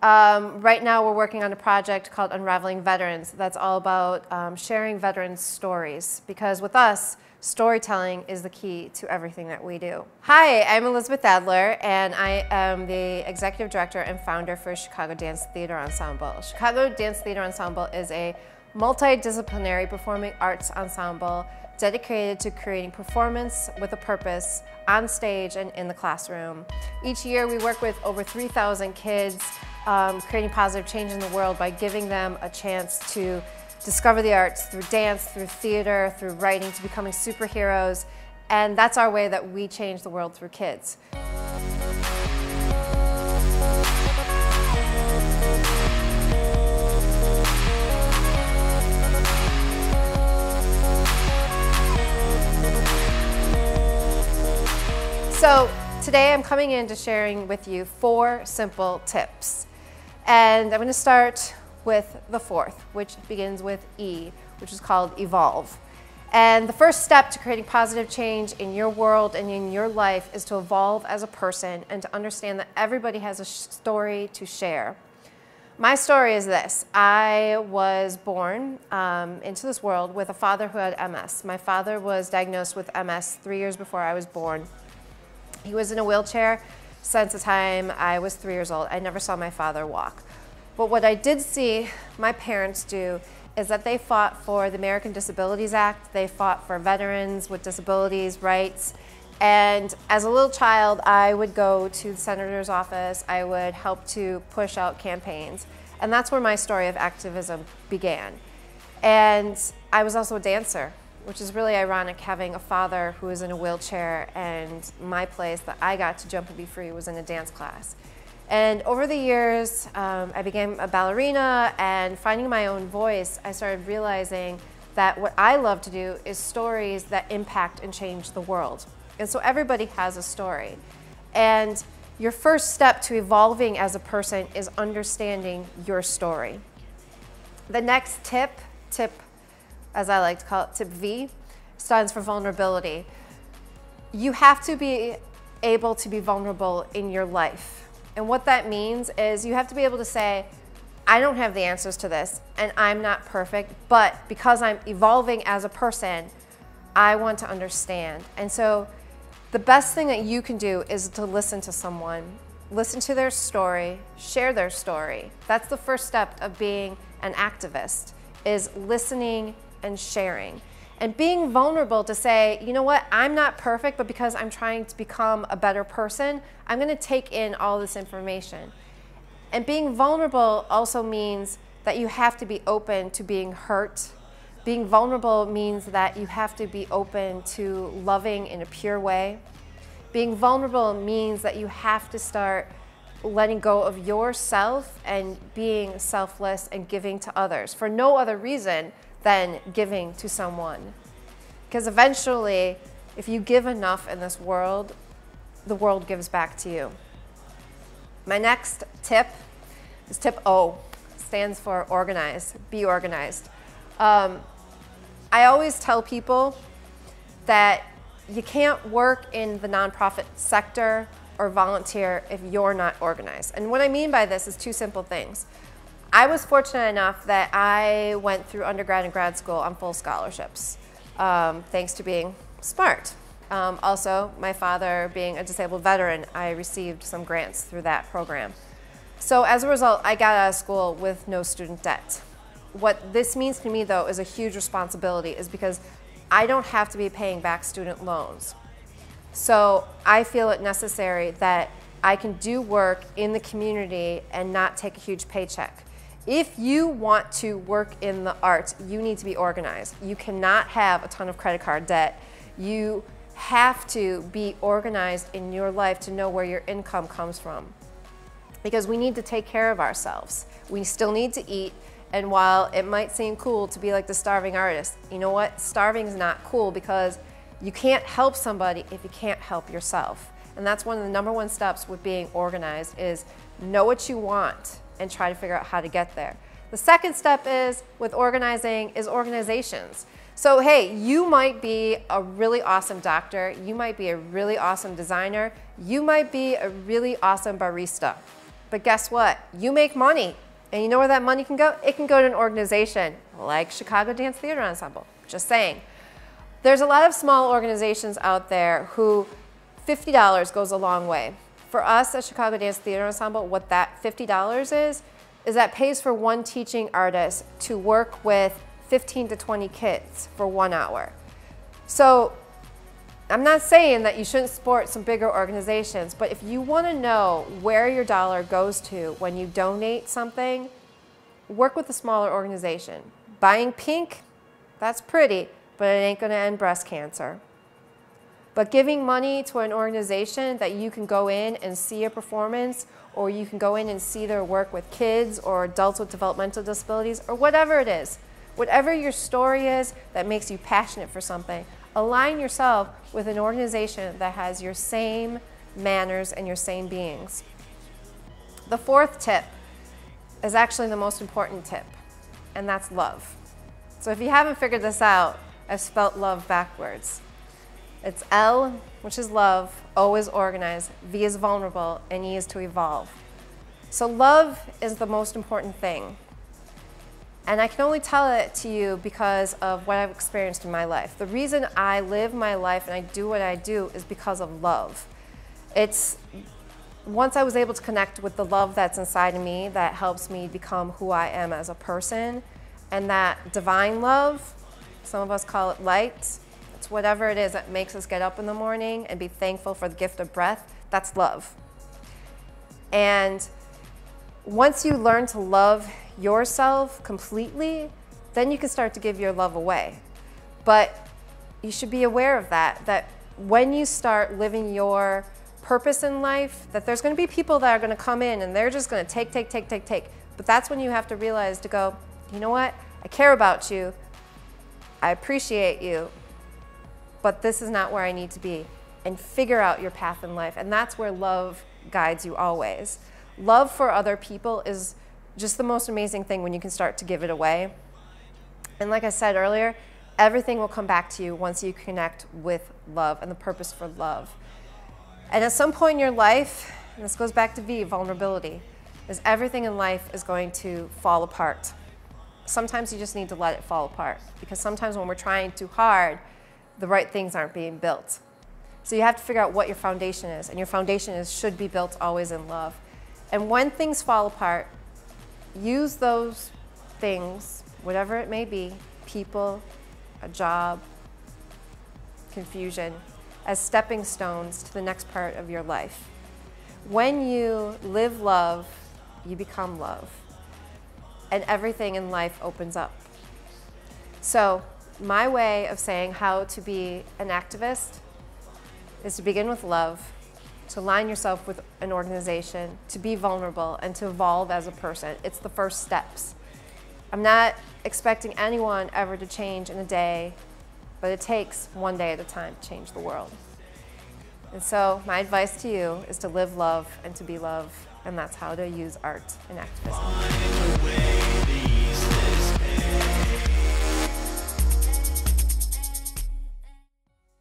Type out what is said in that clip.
Right now we're working on a project called Unraveling Veterans that's all about sharing veterans' stories, because with us, storytelling is the key to everything that we do. Hi, I'm Ellyzabeth Adler, and I am the Executive Director and Founder for Chicago Danztheatre Ensemble. Chicago Danztheatre Ensemble is a multidisciplinary performing arts ensemble dedicated to creating performance with a purpose on stage and in the classroom. Each year we work with over 3,000 kids, creating positive change in the world by giving them a chance to discover the arts through dance, through theater, through writing, to becoming superheroes. And that's our way that we change the world through kids. So today I'm coming in to sharing with you 4 simple tips. And I'm going to start with the 4th, which begins with E, which is called evolve. And the first step to creating positive change in your world and in your life is to evolve as a person and to understand that everybody has a story to share. My story is this. I was born into this world with a father who had MS. My father was diagnosed with MS 3 years before I was born. He was in a wheelchair since the time I was 3 years old. I never saw my father walk. But what I did see my parents do is that they fought for the American Disabilities Act. They fought for veterans with disabilities rights. And as a little child, I would go to the senator's office. I would help to push out campaigns. And that's where my story of activism began. And I was also a dancer, which is really ironic, having a father who was in a wheelchair, and my place that I got to jump and be free was in a dance class. And over the years, I became a ballerina, and finding my own voice, I started realizing that what I love to do is stories that impact and change the world. And so everybody has a story. And your first step to evolving as a person is understanding your story. The next tip as I like to call it, tip V, stands for vulnerability. You have to be able to be vulnerable in your life. And what that means is you have to be able to say, I don't have the answers to this, and I'm not perfect, but because I'm evolving as a person, I want to understand. And so the best thing that you can do is to listen to someone, listen to their story, share their story. That's the first step of being an activist, is listening and sharing. And being vulnerable to say, you know what, I'm not perfect, but because I'm trying to become a better person, I'm going to take in all this information. And being vulnerable also means that you have to be open to being hurt. Being vulnerable means that you have to be open to loving in a pure way. Being vulnerable means that you have to start letting go of yourself and being selfless and giving to others for no other reason than giving to someone. Because eventually, if you give enough in this world, the world gives back to you. My next tip is tip O. It stands for organize, be organized. I always tell people that you can't work in the nonprofit sector or volunteer if you're not organized. And what I mean by this is 2 simple things. I was fortunate enough that I went through undergrad and grad school on full scholarships, thanks to being smart. Also, my father being a disabled veteran, I received some grants through that program. So as a result, I got out of school with no student debt. What this means to me, though, is a huge responsibility, is because I don't have to be paying back student loans. So I feel it necessary that I can do work in the community and not take a huge paycheck. If you want to work in the arts, you need to be organized. You cannot have a ton of credit card debt. You have to be organized in your life to know where your income comes from. Because we need to take care of ourselves. We still need to eat, and while it might seem cool to be like the starving artist, you know what? Starving is not cool, because you can't help somebody if you can't help yourself. And that's one of the #1 steps with being organized, is know what you want and try to figure out how to get there. The second step is, with organizing, is organizations. So hey, you might be a really awesome doctor, you might be a really awesome designer, you might be a really awesome barista. But guess what? You make money. And you know where that money can go? It can go to an organization like Chicago Danztheatre Ensemble. Just saying. There's a lot of small organizations out there who $50 goes a long way. For us at Chicago Danztheatre Ensemble, what that $50 is that pays for one teaching artist to work with 15 to 20 kids for 1 hour. So I'm not saying that you shouldn't support some bigger organizations, but if you want to know where your dollar goes to when you donate something, work with a smaller organization. Buying pink, that's pretty, but it ain't going to end breast cancer. But giving money to an organization that you can go in and see a performance, or you can go in and see their work with kids or adults with developmental disabilities, or whatever it is, whatever your story is that makes you passionate for something, align yourself with an organization that has your same manners and your same beings. The fourth tip is actually the most important tip, and that's love. So if you haven't figured this out, I've spelt love backwards. It's L, which is love, O is organize, V is vulnerable, and E is to evolve. So love is the most important thing. And I can only tell it to you because of what I've experienced in my life. The reason I live my life and I do what I do is because of love. It's once I was able to connect with the love that's inside of me that helps me become who I am as a person, and that divine love, some of us call it light, it's whatever it is that makes us get up in the morning and be thankful for the gift of breath, that's love. And once you learn to love yourself completely, then you can start to give your love away. But you should be aware of that when you start living your purpose in life, that there's going to be people that are going to come in and they're just going to take. But that's when you have to realize to go, you know what? I care about you. I appreciate you. But this is not where I need to be. And figure out your path in life. And that's where love guides you always. Love for other people is just the most amazing thing when you can start to give it away. And like I said earlier, everything will come back to you once you connect with love and the purpose for love. And at some point in your life, and this goes back to V, vulnerability, is everything in life is going to fall apart. Sometimes you just need to let it fall apart, because sometimes when we're trying too hard, the right things aren't being built. So you have to figure out what your foundation is, and your foundation should be built always in love. And when things fall apart, use those things, whatever it may be, people, a job, confusion, as stepping stones to the next part of your life. When you live love, you become love. And everything in life opens up. So my way of saying how to be an activist is to begin with love, to align yourself with an organization, to be vulnerable, and to evolve as a person. It's the first steps. I'm not expecting anyone ever to change in a day, but it takes one day at a time to change the world. And so my advice to you is to live love and to be love, and that's how to use art and activism.